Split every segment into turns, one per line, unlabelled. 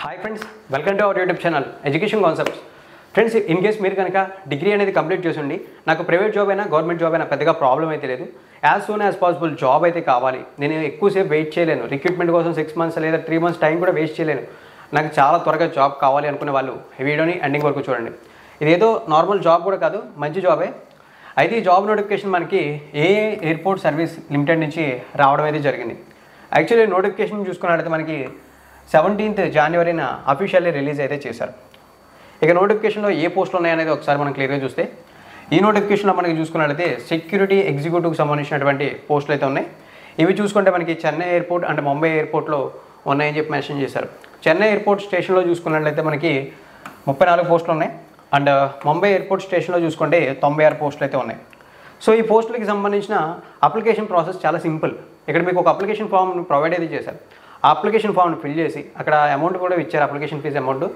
Hi friends, welcome to our YouTube channel education concepts. Friends, in case మీరు కనుక degree అనేది complete చేసిండి, నాకు private job అయినా government job అయినా పెద్దగా ప్రాబ్లం అయితే లేదు. As soon as possible job అయితే కావాలి. నేను ఎక్కువసేపు వెయిట్ చేయలేను. రిక్రూట్మెంట్ కోసం 6 months లేదా 3 months టైం కూడా వేస్ట్ చేయలేను. నాకు చాలా త్వరగా జాబ్ కావాలి అనుకునే వాళ్ళు ఈ వీడియోని ఎండింగ్ వరకు చూడండి. ఇదేదో నార్మల్ జాబ్ కూడా కాదు, మంచి జాబే. అయితే ఈ జాబ్ నోటిఫికేషన్ మనకి ఏఏ ఎయిర్పోర్ట్ సర్వీస్ లిమిటెడ్ నుంచి రావడం అయితే జరిగింది. యాక్చువల్లీ నోటిఫికేషన్ చూసుకున్నట్లయితే మనకి 17th January అఫీషియల్లీ రిలీజ్ అయితే చేశారు. ఇక నోటిఫికేషన్లో ఏ పోస్టులు ఉన్నాయనేది ఒకసారి మనం క్లియర్గా చూస్తే, ఈ నోటిఫికేషన్లో మనకి చూసుకున్నట్లయితే సెక్యూరిటీ ఎగ్జిక్యూటివ్కి సంబంధించినటువంటి పోస్టులు అయితే ఉన్నాయి. ఇవి చూసుకుంటే మనకి చెన్నై ఎయిర్పోర్ట్ అండ్ ముంబై ఎయిర్పోర్ట్లో ఉన్నాయని చెప్పి మెన్షన్ చేశారు. చెన్నై ఎయిర్పోర్ట్ స్టేషన్లో చూసుకున్నట్లయితే మనకి 34 పోస్టులు ఉన్నాయి. అండ్ ముంబై ఎయిర్పోర్ట్ స్టేషన్లో చూసుకుంటే 96 పోస్టులు అయితే ఉన్నాయి. సో ఈ పోస్టులకి సంబంధించిన అప్లికేషన్ ప్రాసెస్ చాలా సింపుల్. ఇక్కడ మీకు ఒక అప్లికేషన్ ఫామ్ ప్రొవైడ్ అయితే చేశారు. ఆ అప్లికేషన్ ఫామ్ని ఫిల్ చేసి అక్కడ అమౌంట్ కూడా ఇచ్చారు, అప్లికేషన్ ఫీజు అమౌంట్.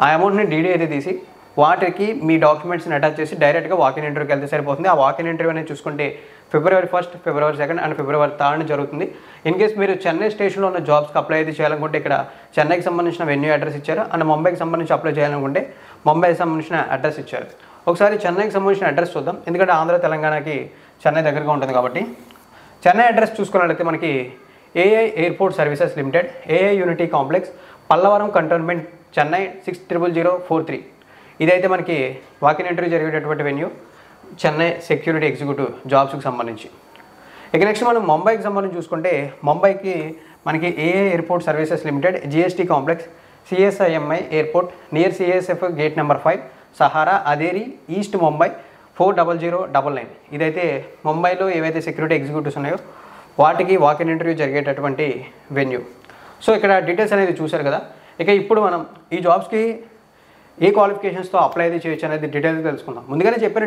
ఆ అమౌంట్ని డీడీ అయితే తీసి వాటికి మీ డాక్యుమెంట్స్ని అటాచ్ చేసి డైరెక్ట్గా వాకిన్ ఇంటర్వ్యూకి వెళ్తే సరిపోతుంది. ఆ వాకిన్ ఇంటర్వ్యూ అనేది చూసుకుంటే February 1st, February 2nd and February 3rd జరుగుతుంది. ఇన్ కేస్ మీరు చెన్నై స్టేషన్లో ఉన్న జాబ్స్కి అప్లై అయితే చేయాలనుకుంటే ఇక్కడ చెన్నైకి సంబంధించిన వెన్యూ అడ్రస్ ఇచ్చారు. అండ్ ముంబైకి సంబంధించి అప్లై చేయాలనుకుంటే ముంబైకి సంబంధించిన అడ్రస్ ఇచ్చారు. ఒకసారి చెన్నైకి సంబంధించిన అడ్రస్ చూద్దాం, ఎందుకంటే ఆంధ్ర తెలంగాణకి చెన్నై దగ్గరగా ఉంటుంది కాబట్టి. చెన్నై అడ్రస్ చూసుకున్నట్లయితే మనకి AI airport services limited, AI unity complex, Pallavaram cantonment, Chennai 600043. ఇదైతే మనకి వాకిన్ ఇంటర్వ్యూ జరిగేటటువంటి వెన్యూ చెన్నై సెక్యూరిటీ ఎగ్జిక్యూటివ్ జాబ్స్కి సంబంధించి. ఇక నెక్స్ట్ మనం ముంబైకి సంబంధించి చూసుకుంటే, ముంబైకి మనకి AI airport services limited, GST complex, CSIMI airport near CSF gate number 5, Sahara, Andheri, east Mumbai 40099. ఇదైతే ముంబైలో ఏవైతే సెక్యూరిటీ ఎగ్జిక్యూటివ్స్ ఉన్నాయో వాటికి వాకిన్ ఇంటర్వ్యూ జరిగేటటువంటి వెన్యూ. సో ఇక్కడ డీటెయిల్స్ అనేది చూశారు కదా. ఇక ఇప్పుడు మనం ఈ జాబ్స్కి ఏ క్వాలిఫికేషన్స్తో అప్లై అయితే చేయొచ్చు అనేది డీటెయిల్గా తెలుసుకుందాం. ముందుగానే చెప్పిన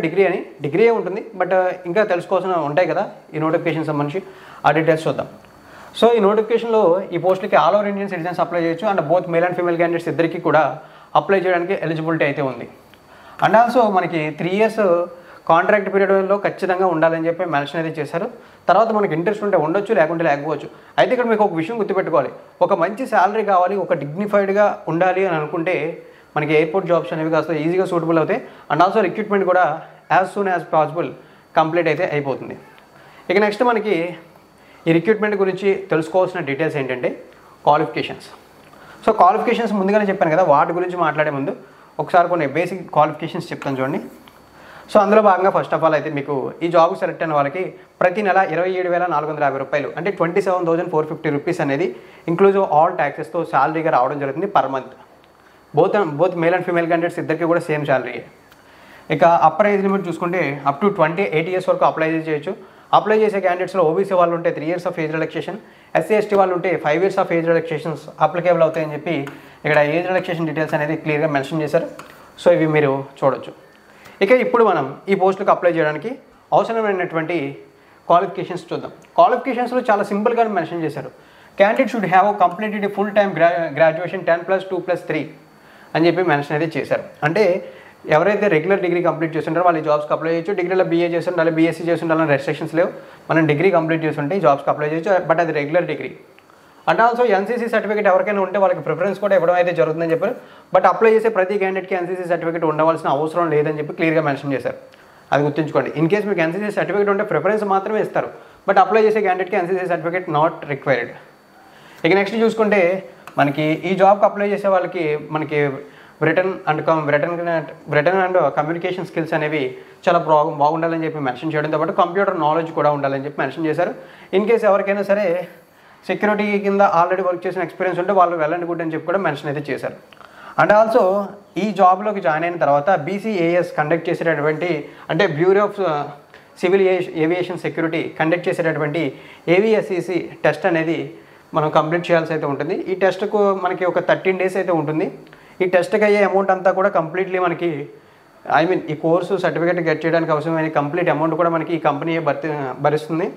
డిగ్రీ ఉంటుంది, బట్ ఇంకా తెలుసుకోవాల్సిన ఉంటాయి కదా ఈ నోటిఫికేషన్ సంబంధించి. ఆ డీటెయిల్స్ చూద్దాం. సో ఈ నోటిఫికేషన్లో ఈ పోస్టులకి all over Indian citizens apply చేయొచ్చు. And both male and female candidates ఇద్దరికి కూడా అప్లై చేయడానికి ఎలిజిబిలిటీ అయితే ఉంది. అండ్ ఆల్సో మనకి 3 years కాంట్రాక్ట్ పీరియడ్లో ఖచ్చితంగా ఉండాలని చెప్పి మెన్షన్ అయితే చేశారు. తర్వాత మనకి ఇంట్రెస్ట్ ఉంటే ఉండొచ్చు, లేకుంటే లేకపోవచ్చు. అయితే ఇక్కడ మీకు ఒక విషయం గుర్తుపెట్టుకోవాలి, ఒక మంచి శాలరీ కావాలి, ఒక డిగ్నిఫైడ్గా ఉండాలి అని అనుకుంటే మనకి ఎయిర్పోర్ట్ జాబ్స్ అనేవి కాస్త ఈజీగా సూటబుల్ అవుతాయి. అండ్ ఆల్సో రిక్రూట్మెంట్ కూడా as soon as possible complete అయితే అయిపోతుంది. ఇక నెక్స్ట్ మనకి ఈ రిక్రూట్మెంట్ గురించి తెలుసుకోవాల్సిన డీటెయిల్స్ ఏంటంటే క్వాలిఫికేషన్స్. సో క్వాలిఫికేషన్స్ ముందుగానే చెప్పాను కదా, వాటి గురించి మాట్లాడే ముందు ఒకసారి కొన్ని బేసిక్ క్వాలిఫికేషన్స్ చెప్తాను చూడండి. సో అందులో భాగంగా ఫస్ట్ ఆఫ్ ఆల్ అయితే మీకు ఈ జాబ్కి సెలెక్ట్ అయిన వాళ్ళకి ప్రతి నెల 27,450 రూపాయలు, అంటే 27,450 రూపీస్ అనేది ఇంక్లూజివ్ ఆల్ ట్యాక్సెస్తో శాలరీగా రావడం జరుగుతుంది per month. Both male and female candidates ఇద్దరికి కూడా సేమ్ శాలరీ. ఇక అప్పర్ ఏజ్ లిమిట్ చూసుకుంటే అప్ టు 28 years వరకు అప్లై చేయొచ్చు. అప్లై చేసే క్యాండిడేట్స్లో ఓబీసీ వాళ్ళు ఉంటే 3 years of age relaxation, SC ST వాళ్ళు ఉంటే 5 years of age relaxations applicable అవుతాయని చెప్పి ఇక్కడ ఏజ్ రిలాక్సేషన్ డీటెయిల్స్ అనేది క్లియర్గా మెన్షన్ చేశారు. సో ఇవి మీరు చూడొచ్చు. ఇక ఇప్పుడు మనం ఈ పోస్టులకు అప్లై చేయడానికి అవసరమైనటువంటి క్వాలిఫికేషన్స్ చూద్దాం. క్వాలిఫికేషన్స్లో చాలా సింపుల్గా మెన్షన్ చేశారు. Candidate should have completed full time graduation 10+2+3 అని చెప్పి మెన్షన్ అయితే చేశారు. అంటే ఎవరైతే రెగ్యులర్ డిగ్రీ కంప్లీట్ చేస్తుంటారో వాళ్ళు ఈ జాబ్స్కి అప్లై చేయొచ్చు. డిగ్రీలో BA చేసి ఉండాలి, BSc చేసి ఉండాలని రెస్ట్రిక్షన్స్ లేవు. మనం డిగ్రీ కంప్లీట్ చేసి ఉంటే ఈ జాబ్స్కి అప్లై చేయొచ్చు, బట్ అది regular degree. And also NCC certificate ఎవరికైనా ఉంటే వాళ్ళకి ప్రిఫరెన్స్ కూడా ఇవ్వడం అయితే జరుగుతుందని చెప్పారు. బట్ అప్లై చేసే ప్రతి క్యాండిడేట్కి NCC సర్టిఫికేట్ ఉండవలసిన అవసరం లేదని చెప్పి క్లియర్గా మెన్షన్ చేశారు. అది గుర్తుంచుకోండి. ఇన్ కేస్ మీకు NCC సర్టిఫికేట్ ఉంటే ప్రిఫరెన్స్ మాత్రమే ఇస్తారు, బట్ అప్లై చేసే క్యాండిడేట్కి NCC సర్టిఫికేట్ నాట్ రిక్వైర్డ్. ఇక నెక్స్ట్ చూసుకుంటే మనకి ఈ జాబ్కి అప్లై చేసే వాళ్ళకి మనకి రిటర్న్ అండ్ కమ్యూనికేషన్ స్కిల్స్ అనేవి చాలా బాగుండాలని చెప్పి మెన్షన్ చేయడంతో పాటు కంప్యూటర్ నాలెడ్జ్ కూడా ఉండాలని చెప్పి మెన్షన్ చేశారు. ఇన్ కేస్ ఎవరికైనా సరే సెక్యూరిటీ కింద ఆల్రెడీ వర్క్ చేసిన ఎక్స్పీరియన్స్ ఉంటే వాళ్ళు వెల్ అండ్ గుడ్ అని చెప్పి కూడా మెన్షన్ అయితే చేశారు. అండ్ ఆల్సో ఈ జాబ్లోకి జాయిన్ అయిన తర్వాత BCAS కండక్ట్ చేసేటటువంటి, అంటే bureau of civil aviation security conduct చేసేటటువంటి AVSCC టెస్ట్ అనేది మనం కంప్లీట్ చేయాల్సి అయితే ఉంటుంది. ఈ టెస్ట్కు మనకి ఒక 13 days అయితే ఉంటుంది. ఈ టెస్ట్కి అయ్యే అమౌంట్ అంతా కూడా కంప్లీట్లీ మనకి ఈ కోర్సు సర్టిఫికేట్ గెట్ చేయడానికి అవసరమైన కంప్లీట్ అమౌంట్ కూడా మనకి ఈ కంపెనీ భరిస్తుంది.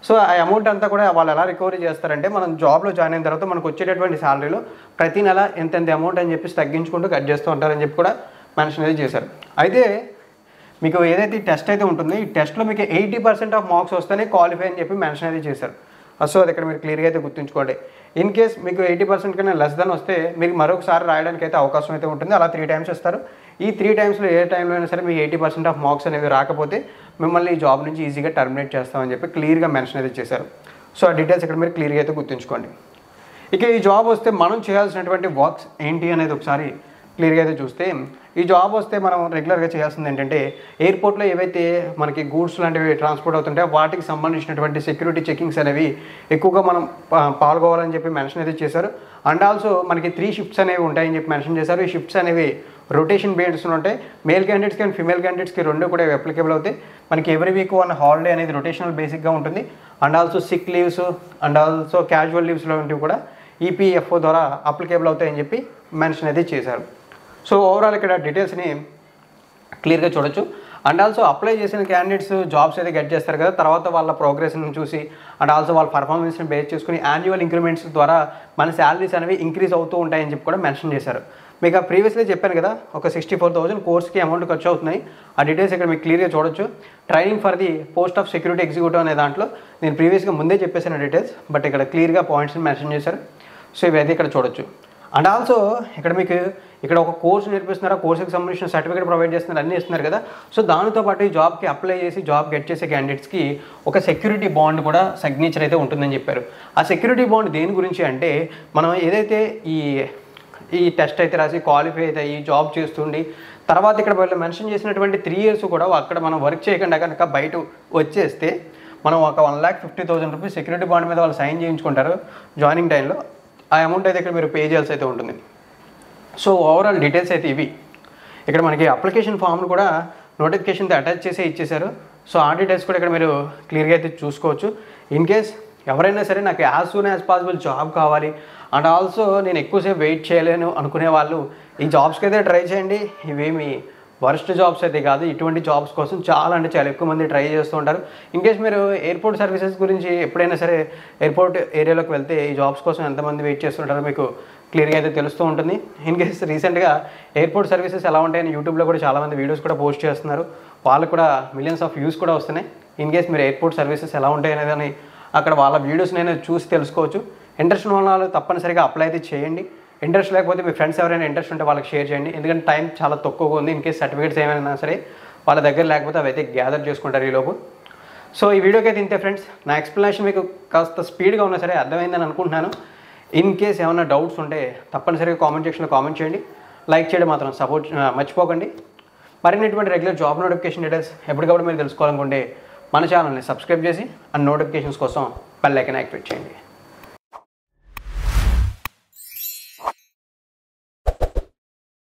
సో ఆ అమౌంట్ అంతా కూడా వాళ్ళు ఎలా రికవరీ చేస్తారంటే, మనం జాబ్లో జాయిన్ అయిన తర్వాత మనకు వచ్చేటటువంటి శాలరీలో ప్రతి నెల ఎంత అమౌంట్ అని చెప్పి తగ్గించుకుంటూ కట్ చేస్తూ ఉంటారని చెప్పి కూడా మెన్షన్ అయితే చేశారు. అయితే మీకు ఏదైతే ఈ టెస్ట్ అయితే ఉంటుందో, ఈ టెస్ట్లో మీకు 80% ఆఫ్ మార్క్స్ వస్తేనే క్వాలిఫై అని చెప్పి మెన్షన్ అయితే చేశారు. సో అది ఇక్కడ మీరు క్లియర్గా అయితే గుర్తుంచుకోండి. ఇన్ కేస్ మీకు 80% కన్నా లెస్ దాన్ వస్తే మీకు మరొకసారి రాయడానికి అయితే అవకాశం అయితే ఉంటుంది. అలా 3 టైమ్స్ ఇస్తారు. ఈ 3 టైమ్స్లో ఏ టైంలో అయినా సరే మీకు 80% ఆఫ్ మార్క్స్ అనేవి రాకపోతే మిమ్మల్ని ఈ జాబ్ నుంచి ఈజీగా టర్మినేట్ చేస్తామని చెప్పి క్లియర్గా మెన్షన్ అయితే చేశారు. సో ఆ డీటెయిల్స్ ఇక్కడ మీరు క్లియర్గా అయితే గుర్తుంచుకోండి. ఇక ఈ జాబ్ వస్తే మనం చేయాల్సినటువంటి వర్క్స్ ఏంటి అనేది ఒకసారి క్లియర్గా అయితే చూస్తే, ఈ జాబ్ వస్తే మనం రెగ్యులర్గా చేయాల్సింది ఏంటంటే ఎయిర్పోర్ట్లో ఏవైతే మనకి గూడ్స్ లాంటివి ట్రాన్స్పోర్ట్ అవుతుంటాయో వాటికి సంబంధించినటువంటి సెక్యూరిటీ చెకింగ్స్ అనేవి ఎక్కువగా మనం పాల్గొవాలని చెప్పి మెన్షన్ అయితే చేశారు. అండ్ ఆల్సో మనకి 3 షిఫ్ట్స్ అనేవి ఉంటాయని చెప్పి మెన్షన్ చేశారు. ఈ షిఫ్ట్స్ అనేవి రొటేషన్ బేస్డ్ ఉంటాయి. మేల్ క్యాండిడేట్స్కి అండ్ ఫిమేల్ క్యాండిడేట్స్కి 2 కూడా అప్లికేబుల్ అవుతాయి. మనకి ఎవ్రీ వీక్ 1 హాలిడే అనేది రొటేషనల్ బేసిక్గా ఉంటుంది. And also sick leaves and also casual leaves లాంటివి కూడా ఈపీఎఫ్ఓ ద్వారా అప్లికేబుల్ అవుతాయని చెప్పి మెన్షన్ అయితే చేశారు. సో ఓవరాల్ ఇక్కడ డీటెయిల్స్ని క్లియర్గా చూడొచ్చు. అండ్ ఆల్సో అప్లై చేసిన క్యాండిడేట్స్ జాబ్స్ అయితే గెట్ చేస్తారు కదా, తర్వాత వాళ్ళ ప్రోగ్రెస్ని చూసి అండ్ ఆల్సో వాళ్ళ పర్ఫార్మెన్స్ని బేస్ చేసుకుని యాన్యువల్ ఇంక్రిమెంట్స్ ద్వారా మన శాలరీస్ అనేవి ఇంక్రీజ్ అవుతూ ఉంటాయని చెప్పి కూడా మెన్షన్ చేశారు. మీకు ప్రీవియస్లీ చెప్పాను కదా, ఒక 64,000 కోర్స్కి అమౌంట్ ఖర్చు అవుతున్నాయి. ఆ డీటెయిల్స్ ఇక్కడ మీకు క్లియర్గా చూడొచ్చు. Training for the post of security executive అనే దాంట్లో నేను ప్రీవియస్గా ముందే చెప్పేసిన డీటెయిల్స్, బట్ ఇక్కడ క్లియర్గా పాయింట్స్ని మెన్షన్ చేశారు. సో ఇవైతే ఇక్కడ చూడొచ్చు. అండ్ ఆల్సో ఇక్కడ మీకు ఇక్కడ ఒక కోర్సు నేర్పిస్తున్నారు, ఆ కోర్సుకి సంబంధించిన సర్టిఫికేట్ ప్రొవైడ్ చేస్తున్నారు, అన్నీ ఇస్తున్నారు కదా. సో దానితో పాటు ఈ జాబ్కి అప్లై చేసి జాబ్ గెట్ చేసే క్యాండిడేట్స్కి ఒక సెక్యూరిటీ బాండ్ కూడా సిగ్నేచర్ అయితే ఉంటుందని చెప్పారు. ఆ సెక్యూరిటీ బాండ్ దేని గురించి అంటే, మనం ఏదైతే ఈ టెస్ట్ అయితే రాసి క్వాలిఫై అయితే ఈ జాబ్ చేస్తుండి తర్వాత ఇక్కడ వాళ్ళు మెన్షన్ చేసినటువంటి 3 years కూడా అక్కడ మనం వర్క్ చేయకుండా కనుక బయట వచ్చేస్తే మనం ఒక 1,50,000 రూపీస్ సెక్యూరిటీ బాండ్ మీద వాళ్ళు సైన్ చేయించుకుంటారు జాయినింగ్ టైంలో. ఆ అమౌంట్ అయితే ఇక్కడ మీరు పే చేయాల్సి అయితే ఉంటుంది. సో ఓవరాల్ డీటెయిల్స్ అయితే ఇవి. ఇక్కడ మనకి అప్లికేషన్ ఫామ్ను కూడా నోటిఫికేషన్తో అటాచ్ చేసి ఇచ్చేశారు. సో ఆ డీటెయిల్స్ కూడా ఇక్కడ మీరు క్లియర్గా అయితే చూసుకోవచ్చు. ఇన్ కేస్ ఎవరైనా సరే నాకు as soon as possible job కావాలి అండ్ ఆల్సో నేను ఎక్కువసేపు వెయిట్ చేయలేను అనుకునే వాళ్ళు ఈ జాబ్స్కి అయితే ట్రై చేయండి. ఇవేమి వరస్ట్ జాబ్స్ అయితే కాదు. ఇటువంటి జాబ్స్ కోసం చాలా అంటే చాలా ఎక్కువ మంది ట్రై చేస్తూ ఉంటారు. ఇన్కేస్ మీరు ఎయిర్పోర్ట్ సర్వీసెస్ గురించి ఎప్పుడైనా సరే ఎయిర్పోర్ట్ ఏరియాలోకి వెళ్తే ఈ జాబ్స్ కోసం ఎంతమంది వెయిట్ చేస్తుంటారో మీకు క్లియర్గా అయితే తెలుస్తూ ఉంటుంది. ఇన్కేస్ రీసెంట్గా ఎయిర్పోర్ట్ సర్వీసెస్ ఎలా ఉంటాయని యూట్యూబ్లో కూడా చాలామంది వీడియోస్ కూడా పోస్ట్ చేస్తున్నారు. వాళ్ళకు కూడా మిలియన్స్ ఆఫ్ వ్యూస్ కూడా వస్తున్నాయి. ఇన్కేస్ మీరు ఎయిర్పోర్ట్ సర్వీసెస్ ఎలా ఉంటాయి అనేది అక్కడ వాళ్ళ వీడియోస్ నేను చూసి తెలుసుకోవచ్చు. ఇంట్రెస్ట్ ఉన్న వాళ్ళు తప్పనిసరిగా అప్లై అయితే చేయండి. ఇంట్రెస్ట్ లేకపోతే మీ ఫ్రెండ్స్ ఎవరైనా ఇంట్రెస్ట్ ఉంటే వాళ్ళకి షేర్ చేయండి. ఎందుకంటే టైం చాలా తక్కువగా ఉంది. ఇన్కేస్ సర్టిఫికేట్స్ ఏమైనా సరే వాళ్ళ దగ్గర లేకపోతే అవి అయితే గ్యాదర్ చేసుకుంటారు ఈలోపు. సో ఈ వీడియోకి అయితే ఇంతే ఫ్రెండ్స్. నా ఎక్స్ప్లెనేషన్ మీకు కాస్త స్పీడ్గా ఉన్నా సరే అర్థమైందని అనుకుంటున్నాను. ఇన్ కేస్ ఏమైనా డౌట్స్ ఉంటే తప్పనిసరిగా కామెంట్ సెక్షన్లో కామెంట్ చేయండి. లైక్ చేయడం మాత్రం మర్చిపోకండి. మరిన్ని రెగ్యులర్ జాబ్ నోటిఫికేషన్ డీటెయిల్స్ ఎప్పటికప్పుడు మీరు తెలుసుకోవాలనుకుంటే మన ఛానల్ని సబ్స్క్రైబ్ చేసి అండ్ నోటిఫికేషన్స్ కోసం బెల్ ఐకాన్ యాక్టివేట్ చేయండి.